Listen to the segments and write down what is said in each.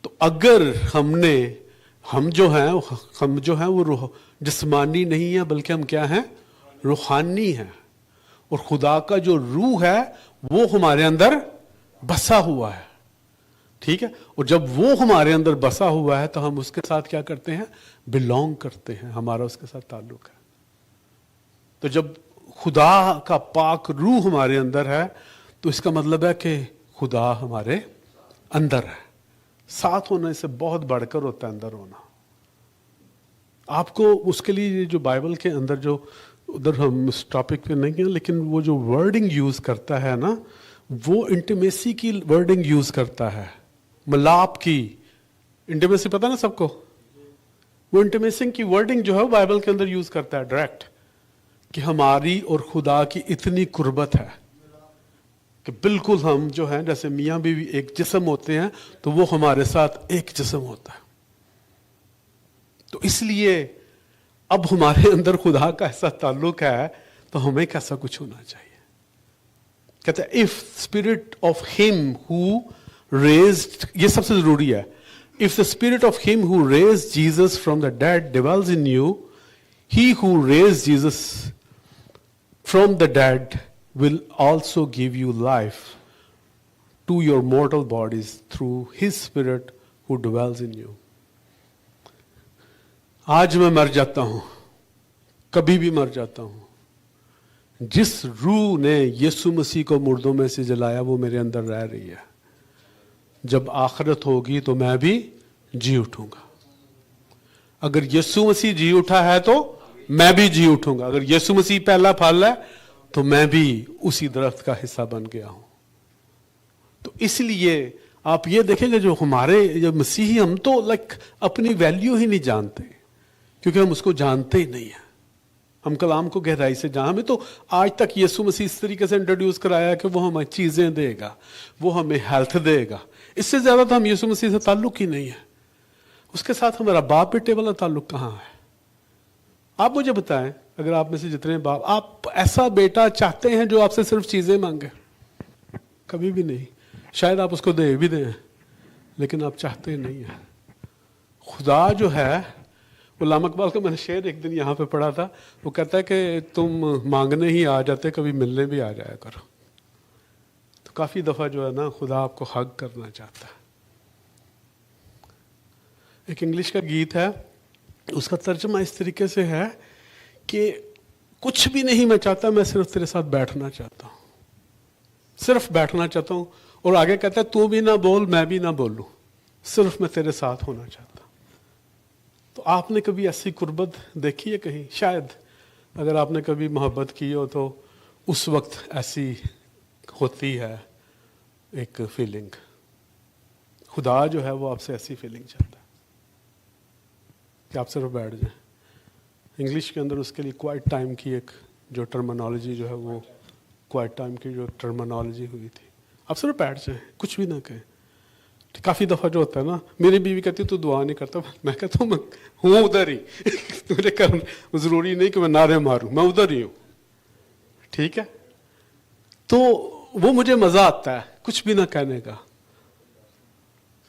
तो अगर हम जो हैं वो रूह जिस्मानी नहीं है, बल्कि हम क्या हैं, रूहानी हैं, और खुदा का जो रूह है वो हमारे अंदर बसा हुआ है, ठीक है। और जब वो हमारे अंदर बसा हुआ है तो हम उसके साथ क्या करते हैं, बिलोंग करते हैं, हमारा उसके साथ ताल्लुक है। तो जब खुदा का पाक रूह हमारे अंदर है तो इसका मतलब है कि खुदा हमारे अंदर है। साथ होने से बहुत बढ़कर होता है अंदर होना। आपको उसके लिए जो बाइबल के अंदर जो, उधर हम इस टॉपिक पे नहीं हैं, लेकिन वो जो वर्डिंग यूज करता है ना, वो इंटीमेसी की वर्डिंग यूज करता है, मिलाप की इंटीमेसी, पता ना सबको, वो इंटीमेसी की वर्डिंग जो है वो बाइबल के अंदर यूज करता है डायरेक्ट, कि हमारी और खुदा की इतनी कुर्बत है कि बिल्कुल हम जो हैं जैसे मियाँ बीवी एक जिस्म होते हैं, तो वो हमारे साथ एक जिस्म होता है। तो इसलिए अब हमारे अंदर खुदा का ऐसा ताल्लुक है तो हमें कैसा कुछ होना चाहिए। कहते हैं if spirit of him who raised, ये सबसे जरूरी है, if the spirit of him who raised Jesus from the dead dwells in you, he who raised Jesus from the dead will also give you life to your mortal bodies through his spirit who dwells in you. आज मैं मर जाता हूं, कभी भी मर जाता हूं, जिस रूह ने यीशु मसीह को मुर्दों में से जलाया वो मेरे अंदर रह रही है। जब आखिरत होगी तो मैं भी जी उठूंगा। अगर यीशु मसीह जी उठा है तो मैं भी जी उठूंगा। अगर यीशु मसीह पहला फल है तो मैं भी उसी दरख्त का हिस्सा बन गया हूं। तो इसलिए आप ये देखेंगे जो हमारे जो मसीही, हम तो अपनी वैल्यू ही नहीं जानते, क्योंकि हम उसको जानते ही नहीं है। हम कलाम को गहराई से हमें तो आज तक यीशु मसीह इस तरीके से इंट्रोड्यूस कराया कि वो हमें चीजें देगा, वो हमें हेल्थ देगा। इससे ज्यादा तो हम यीशु मसीह से ताल्लुक ही नहीं है। उसके साथ हमारा बाप बेटे वाला ताल्लुक कहाँ है? आप मुझे बताएं, अगर आप में से जितने बाप, आप ऐसा बेटा चाहते हैं जो आपसे सिर्फ चीजें मांगे? कभी भी नहीं। शायद आप उसको दे भी दें, लेकिन आप चाहते नहीं है। खुदा जो है, गुलाम इकबाल का मैंने शेर एक दिन यहाँ पे पढ़ा था, वो कहता है कि तुम मांगने ही आ जाते, कभी मिलने भी आ जाया करो। तो काफी दफा जो है ना, खुदा आपको हग करना चाहता है। एक इंग्लिश का गीत है, उसका तर्जुमा इस तरीके से है कि कुछ भी नहीं मैं चाहता, मैं सिर्फ तेरे साथ बैठना चाहता हूं, सिर्फ बैठना चाहता हूं। और आगे कहता है तू भी ना बोल मैं भी ना बोलूं, सिर्फ मैं तेरे साथ होना चाहता हूं। तो आपने कभी ऐसी कुर्बत देखी है कहीं? शायद अगर आपने कभी मोहब्बत की हो तो उस वक्त ऐसी होती है एक फीलिंग। खुदा जो है वो आपसे ऐसी फीलिंग चाहता है कि आप सिर्फ बैठ जाएं। इंग्लिश के अंदर उसके लिए क्वाइट टाइम की एक जो टर्मिनोलॉजी जो है, वो क्वाइट टाइम की जो टर्मिनोलॉजी हुई थी, आप सिर्फ बैठ जाएं, कुछ भी ना कहें। काफ़ी दफ़ा जो होता है ना, मेरी बीवी कहती तू दुआ नहीं करता, मैं कहता हूँ मैं हूँ उधर ही मेरे कारण ज़रूरी नहीं कि मैं नारे मारूँ, मैं उधर ही हूँ, ठीक है। तो वो मुझे मज़ा आता है कुछ भी ना कहने का,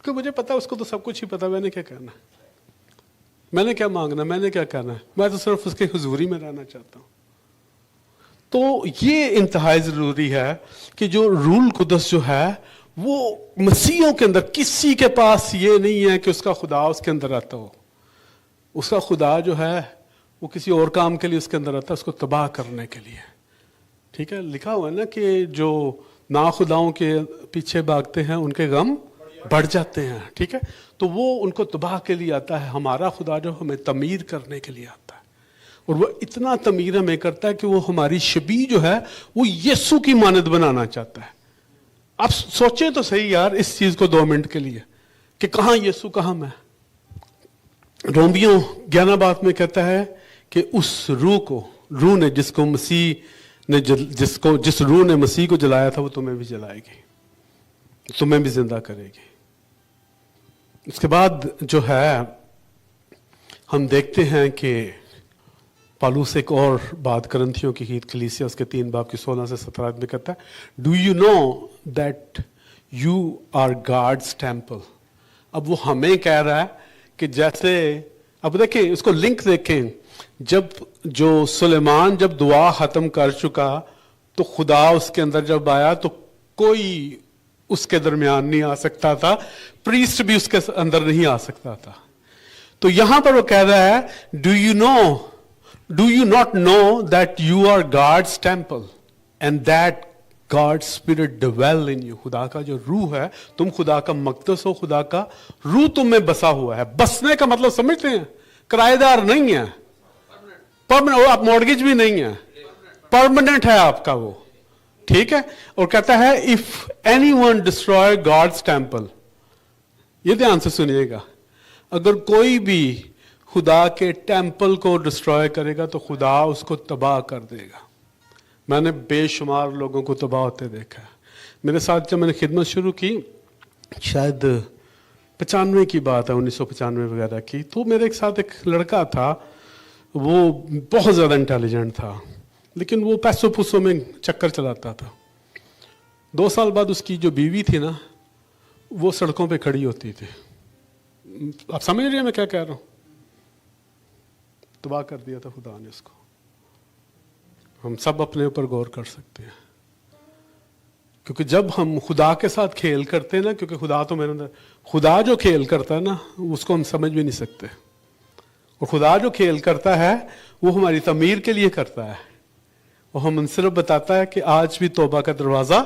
क्योंकि मुझे पता है उसको तो सब कुछ ही पता, मैंने क्या कहना है, मैंने क्या मांगना, मैंने क्या करना है, मैं तो सिर्फ उसके हुजूरी में रहना चाहता हूँ। तो ये इंतहाई ज़रूरी है कि जो रूल कुदस जो है वो मसीहों के अंदर, किसी के पास ये नहीं है कि उसका खुदा उसके अंदर आता हो। उसका खुदा जो है वो किसी और काम के लिए उसके अंदर आता है, उसको तबाह करने के लिए, ठीक है। लिखा हुआ है ना कि जो ना खुदाओं के पीछे भागते हैं उनके गम बढ़ जाते हैं, ठीक है। तो वो उनको तबाह के लिए आता है। हमारा खुदा जो हमें तमीर करने के लिए आता है, और वो इतना तमीर हमें करता है कि वो हमारी शबी जो है वो यीशु की मानद बनाना चाहता है। आप सोचे तो सही यार इस चीज को 2 मिनट के लिए कि कहाँ यीशु कहाँ मैं। रोमियो 11 बात में कहता है कि उस रूह ने जिसको मसीह ने जिस रूह ने मसीह को जलाया था वो तुम्हें भी जलाएगी, तुम्हें भी जिंदा करेगी। उसके बाद जो है हम देखते हैं कि पालूस एक और बात करंथियों की कलीसिया उसके 3 बाब की 16 से 17 में कहता है, do you know that you are God's temple अब वो हमें कह रहा है कि जैसे, अब देखें इसको लिंक देखें, जब जो सुलेमान जब दुआ खत्म कर चुका तो खुदा उसके अंदर जब आया तो कोई उसके दरमियान नहीं आ सकता था, प्रीस्ट भी उसके अंदर नहीं आ सकता था। तो यहां पर वो कह रहा है, do you not know that you are God's temple and that God spirit dwell in you. खुदा का जो रूह है, तुम खुदा का मकदस हो, खुदा का रूह तुम में बसा हुआ है। बसने का मतलब समझते हैं, किराएदार नहीं है, परमानेंट, आप मॉर्गेज भी नहीं है, परमानेंट है आपका वो, ठीक है। और कहता है if anyone destroy God's temple, ये ध्यान से सुनिएगा, अगर कोई भी खुदा के टेम्पल को डिस्ट्रॉय करेगा तो खुदा उसको तबाह कर देगा। मैंने बेशुमार लोगों को तबाह होते देखा है। मेरे साथ जब मैंने खिदमत शुरू की, शायद 95 की बात है, 1995 वगैरह की, तो मेरे एक साथ एक लड़का था, वो बहुत ज़्यादा इंटेलिजेंट था, लेकिन वो पैसों पुसों में चक्कर चलाता था। 2 साल बाद उसकी जो बीवी थी ना, वो सड़कों पे खड़ी होती थी। आप समझ रहे हैं मैं क्या कह रहा हूँ? तबाह कर दिया था खुदा ने उसको। हम सब अपने ऊपर गौर कर सकते हैं, क्योंकि जब हम खुदा के साथ खेल करते हैं ना, क्योंकि खुदा तो मेरे अंदर, खुदा जो खेल करता है ना उसको हम समझ भी नहीं सकते, और खुदा जो खेल करता है वो हमारी तमीर के लिए करता है। वो हम सिर्फ बताता है कि आज भी तौबा का दरवाजा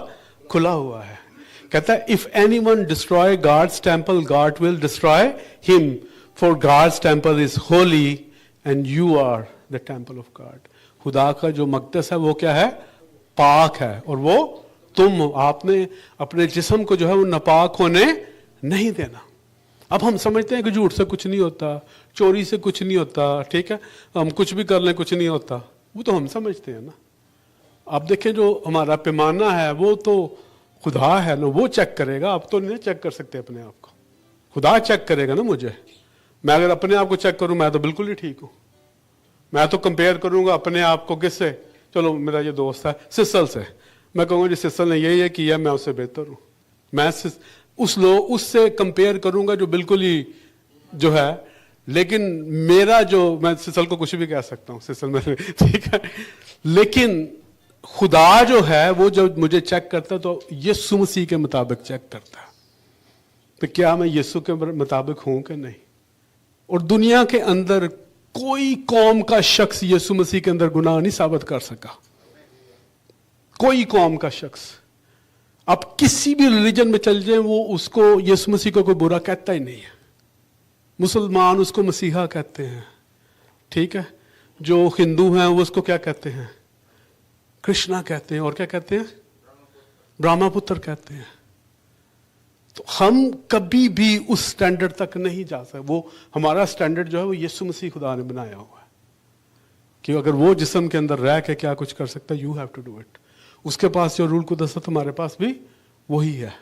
खुला हुआ है। कहता है if anyone destroy God's temple God will destroy him, for God's temple is holy and you are the temple of God. खुदा का जो मकदस है वो क्या है? पाक है, और वो तुम हो। आपने अपने जिस्म को जो है वो नापाक होने नहीं देना। अब हम समझते हैं कि झूठ से कुछ नहीं होता, चोरी से कुछ नहीं होता, ठीक है, हम कुछ भी कर लें कुछ नहीं होता, वो तो हम समझते हैं ना। आप देखें जो हमारा पैमाना है वो तो खुदा है ना, वो चेक करेगा। आप तो नहीं चेक कर सकते अपने आप को, खुदा चेक करेगा ना मुझे। मैं अगर अपने आप को चेक करूं, मैं तो बिल्कुल ही ठीक हूं। मैं तो कंपेयर करूंगा अपने आप को किससे? चलो मेरा ये दोस्त है सिसल से, मैं कहूँगा जी सिसल ने ये किया, मैं उससे बेहतर हूँ। मैं उससे कंपेयर करूंगा जो बिल्कुल ही जो है, लेकिन मेरा जो, मैं सिसल को कुछ भी कह सकता हूँ, सिसल में ठीक है, लेकिन खुदा जो है वो जब मुझे चेक करता है तो यीशु मसीह के मुताबिक चेक करता है, तो क्या मैं यीशु के मुताबिक हूं कि नहीं। और दुनिया के अंदर कोई कौम का शख्स यीशु मसीह के अंदर गुनाह नहीं साबित कर सका, कोई कौम का शख्स। आप किसी भी रिलीजन में चल जाएं, वो उसको यीशु मसीह को कोई बुरा कहता ही नहीं है। मुसलमान उसको मसीहा कहते हैं, ठीक है, जो हिंदू हैं वो उसको क्या कहते हैं? कृष्णा कहते हैं, और क्या कहते हैं? ब्रह्मपुत्र कहते हैं। तो हम कभी भी उस स्टैंडर्ड तक नहीं जा सकते। वो हमारा स्टैंडर्ड जो है वो यीशु मसीह खुदा ने बनाया हुआ है, कि अगर वो जिस्म के अंदर रह के क्या कुछ कर सकता है, you have to do it. उसके पास जो रूल कुदरत है हमारे पास भी वही है।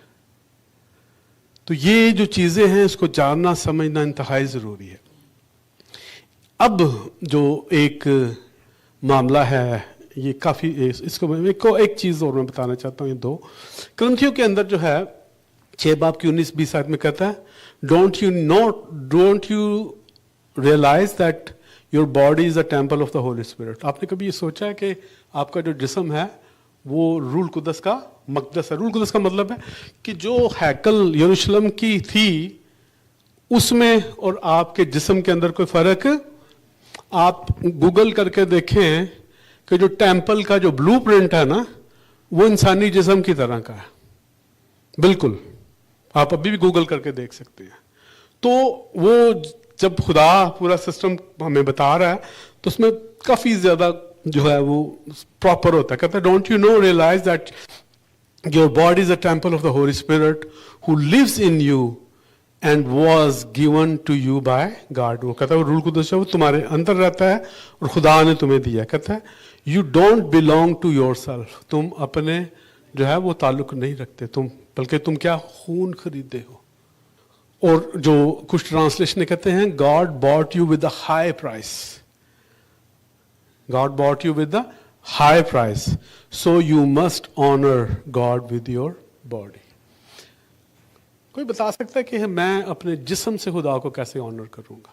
तो ये जो चीजें हैं इसको जानना समझना इंतहाई जरूरी है। अब जो एक मामला है, ये काफी, इसको एक चीज और मैं बताना चाहता हूँ। ये 2 कुरिन्थियों के अंदर जो है 6 बाब की 19-20 आयत में कहता है, don't you realize that your body is a temple of the Holy Spirit. आपने कभी ये सोचा है कि आपका जो जिस्म है वो रूल कुदस का मकदस है? रूल कुदस का मतलब है कि जो हैकल यरूशलेम की थी उसमें और आपके जिस्म के अंदर कोई फर्क? आप गूगल करके देखें कि जो टेम्पल का जो ब्लूप्रिंट है ना, वो इंसानी जिस्म की तरह का है, बिल्कुल। आप अभी भी गूगल करके देख सकते हैं। तो वो जब खुदा पूरा सिस्टम हमें बता रहा है तो उसमें काफी ज्यादा जो है वो प्रॉपर होता है। कहता है don't you know realize that your body is a temple of the Holy Spirit who lives in you and was given to you by God. वो कहता है वो रूल कुदस है, वो तुम्हारे अंदर रहता है और खुदा ने तुम्हें दिया। कहता है you don't belong to yourself, तुम अपने जो है वो ताल्लुक नहीं रखते, तुम बल्कि तुम क्या खून खरीदे हो। और जो कुछ ट्रांसलेशन कहते हैं God bought you with a high price, God bought you with a high price, so you must honour God with your body. کوئی بتا سکتا ہے کہ میں اپنے جسم سے خدا کو کیسے آنر کروں گا؟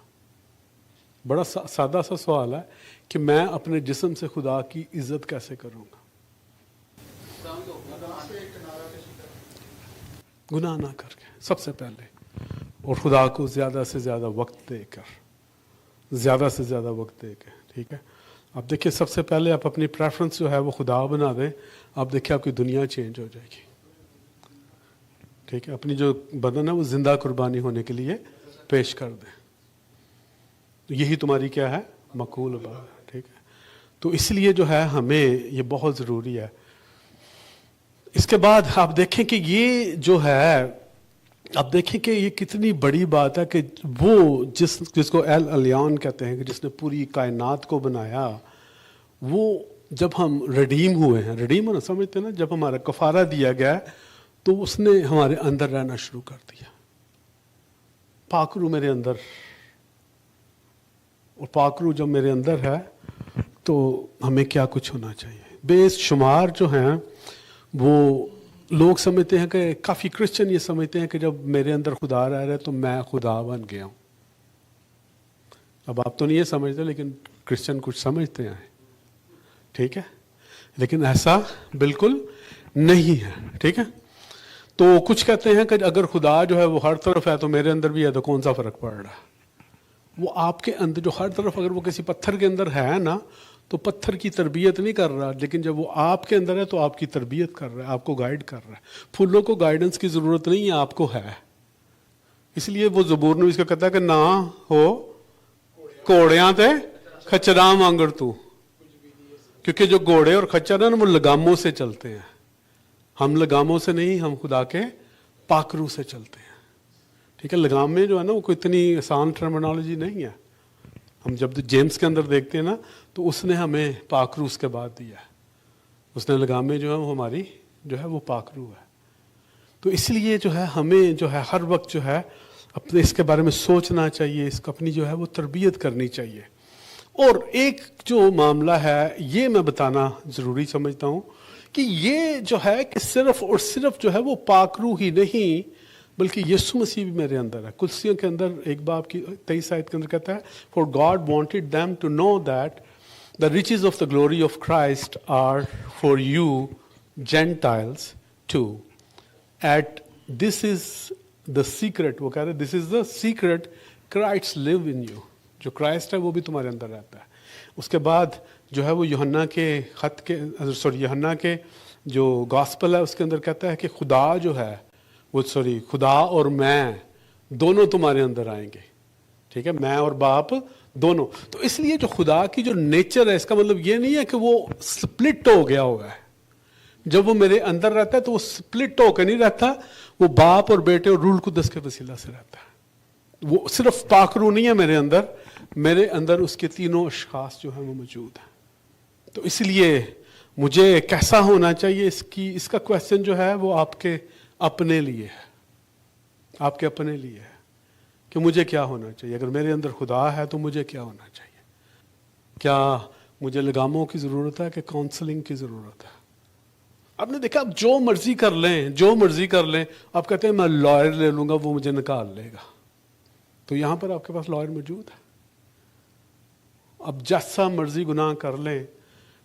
بڑا سادہ سا سوال ہے کہ میں اپنے جسم سے خدا کی عزت کیسے کروں گا؟ گناہ نہ کر کے سب سے پہلے، اور خدا کو زیادہ سے زیادہ وقت دے کر، زیادہ سے زیادہ وقت دے کے. ٹھیک ہے، آپ دیکھیں سب سے پہلے آپ اپنی پریفرنس جو ہے وہ خدا بنا دیں. آپ دیکھیں آپ کی دنیا چینج ہو جائے گی. ٹھیک ہے، اپنی جو بدن ہے وہ زندہ قربانی ہونے کے لیے پیش کر دیں. یہی تمہاری کیا ہے؟ مقبول بات. ٹھیک ہے، تو اس لیے جو ہے ہمیں یہ بہت ضروری ہے. اس کے بعد آپ دیکھیں کہ یہ جو ہے، آپ دیکھیں کہ یہ کتنی بڑی بات ہے کہ وہ جس کو ایل الیون کہتے ہیں، کہ جس نے پوری کائنات کو بنایا، وہ جب ہم ریڈیم ہوئے ہیں، ریڈیم ہونا سمجھتے ہیں نا، جب ہمارا کفارہ دیا گیا تو اس نے ہمارے اندر رہنا شروع کر دیا. پاک روح میرے اندر، اور پاک روح جب میرے اندر ہے تو ہمیں کیا کچھ ہونا چاہیے. بے شمار جو ہیں وہ لوگ سمجھتے ہیں کہ کافی کرسچن یہ سمجھتے ہیں کہ جب میرے اندر خدا رہ رہا ہے تو میں خدا بن گیا ہوں. اب آپ تو نہیں یہ سمجھتے، لیکن کرسچن کچھ سمجھتے ہیں. ٹھیک ہے، لیکن ایسا بالکل نہیں ہے. ٹھیک ہے، تو کچھ کہتے ہیں کہ اگر خدا جو ہے وہ ہر طرف ہے تو میرے اندر بھی ہے، تو کون سا فرق پڑ رہا ہے؟ وہ آپ کے اندر جو ہر طرف، اگر وہ کسی پتھر کے اندر ہے نا تو پتھر کی تربیت نہیں کر رہا، لیکن جب وہ آپ کے اندر ہے تو آپ کی تربیت کر رہا ہے، آپ کو گائیڈ کر رہا ہے. پھولوں کو گائیڈنس کی ضرورت نہیں ہے، آپ کو ہے. اس لیے وہ زبور نویس کا کہتا ہے کہ نہ ہو گھوڑیاں تے کھچراں وانگر تو، کیونکہ جو گھوڑے اور کھچر ہیں نا وہ لگاموں سے چلتے ہیں. ہم لگاموں سے نہیں، ہم خدا کے پاک روح سے چلتے ہیں. ٹھیک ہے، لگام میں جو ہے نا وہ کوئی اتنی آسان ٹرمینالوجی نہیں ہے. ہم جب جیمس کے اندر دیکھتے ہیں نا تو اس نے ہمیں پاک روح کے بعد دیا ہے. اس نے لگام میں جو ہے وہ ہماری جو ہے وہ پاک روح ہے. تو اس لیے جو ہے ہمیں جو ہے ہر وقت جو ہے اپنے اس کے بارے میں سوچنا چاہیے، اس کو اپنی جو ہے وہ تربیت کرنی چاہیے. اور ایک جو معاملہ ہے یہ میں بتانا ضروری سمجھتا ہوں کہ یہ جو ہے کہ صرف اور صرف جو ہے وہ پاک روح ہی نہیں، بلکہ یسوع مسیح بھی میرے اندر ہے. کلسیوں کے اندر ایک باب کی 23 آیت کے اندر کہتا ہے for God wanted them to know that the riches of the glory of Christ are for you Gentiles too. At this is the secret، وہ کہہ رہے this is the secret Christ live in you. جو Christ ہے وہ بھی تمہارے اندر رہتا ہے. اس کے بعد جو ہے وہ یوحنا کے خط کے یوحنا کے جو گاسپل ہے اس کے اندر کہتا ہے کہ خدا جو ہے وہ خدا اور میں دونوں تمہارے اندر آئیں گے. ٹھیک ہے، میں اور باپ دونوں. تو اس لیے جو خدا کی جو نیچر ہے، اس کا مطلب یہ نہیں ہے کہ وہ سپلٹ ہو گیا ہوگا. جب وہ میرے اندر رہتا ہے تو وہ سپلٹ ہو کے نہیں رہتا، وہ باپ اور بیٹے اور روح القدس کے وسیلہ سے رہتا ہے. وہ صرف پاک روح نہیں ہے میرے اندر اس کے تینوں اشخاص جو ہیں وہ موجود ہیں. تو اس لیے مجھے کیسا ہونا چاہیے، اس کا کویسچن جو ہے وہ آپ کے اپنے لیے ہے. آپ کے اپنے لیے ہے کہ مجھے کیا ہونا چاہیے. اگر میرے اندر خدا ہے تو مجھے کیا ہونا چاہیے؟ کیا مجھے لگاموں کی ضرورت ہے کہ کاؤنسلنگ کی ضرورت ہے؟ آپ نے دیکھا آپ جو مرضی کر لیں، آپ کہتے ہیں میں لائر لے لوں گا، وہ مجھے نکال لے گا. تو یہاں پر آپ کے پاس لائر موجود ہے. اب جیسا مرضی گناہ کر لیں،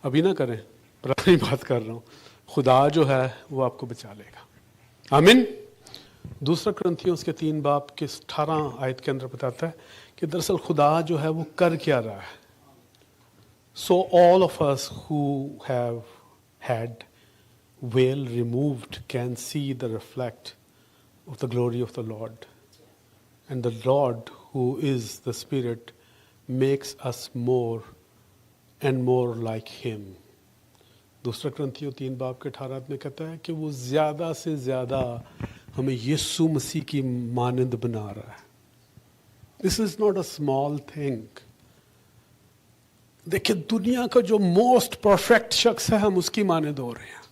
ابھی نہ کریں، پر اپنی بات کر رہا ہوں، خدا جو ہے وہ آپ کو بچا لے گا. آمین. دوسرا کرنتھیوں اس کے 3 باب کے 18 آیت کے اندر بتاتا ہے کہ دراصل خدا جو ہے وہ کر کیا رہا ہے. So all of us who have had veil removed can see the reflect of the glory of the Lord. And the Lord, who is the Spirit, makes us more and more like Him. دوسرا کرنتھیوں 3 باب کے 18 میں کہتا ہے کہ وہ زیادہ سے زیادہ ہمیں یسوع مسیح کی مانند بنا رہا ہے. This is not a small thing. دیکھیں دنیا کا جو موسٹ پرفیکٹ شخص ہے ہم اس کی مانند ہو رہے ہیں.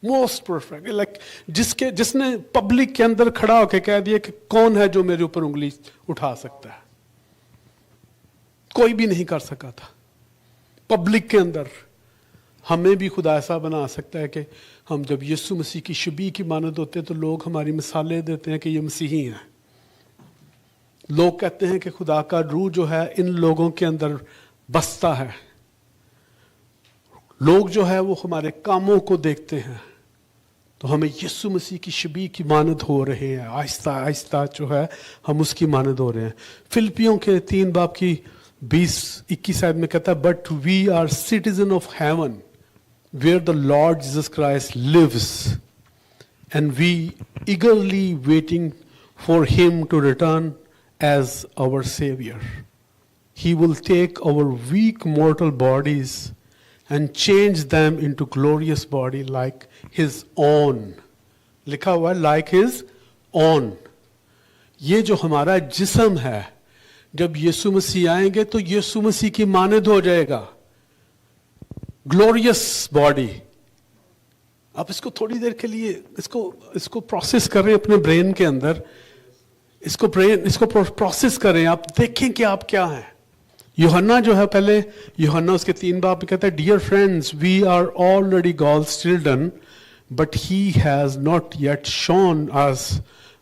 موسٹ پرفیکٹ، لائک جس نے پبلک کے اندر کھڑا ہو کے کہہ دیا کہ کون ہے جو میرے اوپر انگلی اٹھا سکتا ہے. کوئی بھی نہیں کر سکا تھا. پبلک کے اندر ہمیں بھی خدا ایسا بنا سکتا ہے کہ ہم جب یسوع مسیح کی شبیہ کی مانند ہوتے ہیں تو لوگ ہماری مثالیں دیتے ہیں کہ یہ مسیحی ہیں. لوگ کہتے ہیں کہ خدا کا روح جو ہے ان لوگوں کے اندر بستا ہے. لوگ جو ہے وہ ہمارے کاموں کو دیکھتے ہیں تو ہمیں یسوع مسیح کی شبیہ کی مانند ہو رہے ہیں. آہستہ آہستہ جو ہے ہم اس کی مانند ہو رہے ہیں. فلپیوں کے 3 باب کی 20-21 آیت میں کہتا ہے but we are citizen of heaven where the Lord Jesus Christ lives and we eagerly waiting for him to return as our saviour. He will take our weak mortal bodies and change them into glorious body like his own. لکھا ہوا ہے like his own. یہ جو ہمارا جسم ہے جب یسوع مسیح آئیں گے تو یسوع مسیح کی مانند ہو جائے گا. Glorious body. آپ اس کو تھوڑی دیر کے لیے اس کو پروسیس کریں اپنے برین کے اندر. اس کو پروسیس کریں. آپ دیکھیں کہ آپ کیا ہیں. یوحنا جو ہے پہلے یوحنا اس کے 3 باب میں کہتا ہے dear friends we are already God's children but he has not yet shown us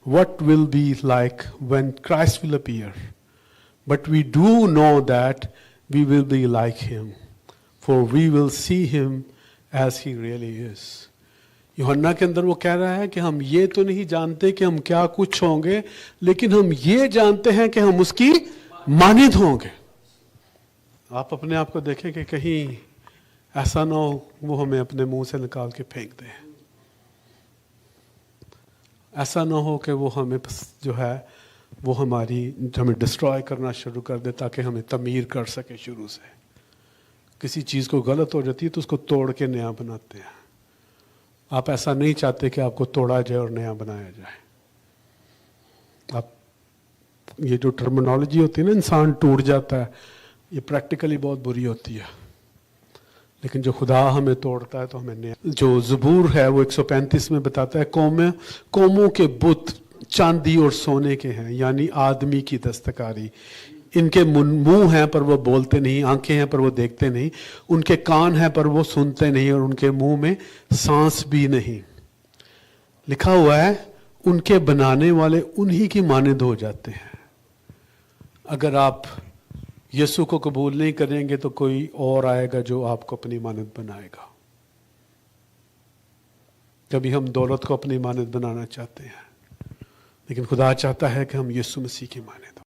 what will be like when Christ will appear. But we do know that we will be like him, for we will see him as he really is. یوحنا کے اندر وہ کہہ رہا ہے کہ ہم یہ تو نہیں جانتے کہ ہم کیا کچھ ہوں گے لیکن ہم یہ جانتے ہیں کہ ہم اس کی مانند ہوں گے. آپ اپنے آپ کو دیکھیں کہ کہیں ایسا نہ ہو وہ ہمیں اپنے منہ سے نکال کے پھینک دیں. ایسا نہ ہو کہ وہ ہمیں جو ہے وہ ہمیں ڈسٹرائے کرنا شروع کر دے تاکہ ہمیں تعمیر کر سکے شروع سے. کسی چیز کو غلط ہو جاتی ہے تو اس کو توڑ کے نیا بناتے ہیں. آپ ایسا نہیں چاہتے کہ آپ کو توڑا جائے اور نیا بنایا جائے. آپ یہ جو ٹرمنالوجی ہوتی ہے نا انسان ٹوٹ جاتا ہے یہ پریکٹیکلی بہت بری ہوتی ہے. لیکن جو خدا ہمیں توڑتا ہے تو ہمیں نیا. جو زبور ہے وہ 135 میں بتاتا ہے قوموں کے بت چاندی اور سونے کے ہیں یعنی آدمی کی دستکاری. ان کے منہ ہیں پر وہ بولتے نہیں, آنکھیں ہیں پر وہ دیکھتے نہیں, ان کے کان ہیں پر وہ سنتے نہیں اور ان کے منہ میں سانس بھی نہیں. لکھا ہوا ہے ان کے بنانے والے انہی کی مانند ہو جاتے ہیں. اگر آپ یسوع کو قبول نہیں کریں گے تو کوئی اور آئے گا جو آپ کو اپنی مانند بنائے گا. کبھی ہم دولت کو اپنی مانند بنانا چاہتے ہیں لیکن خدا چاہتا ہے کہ ہم یسوع مسیح کی مانند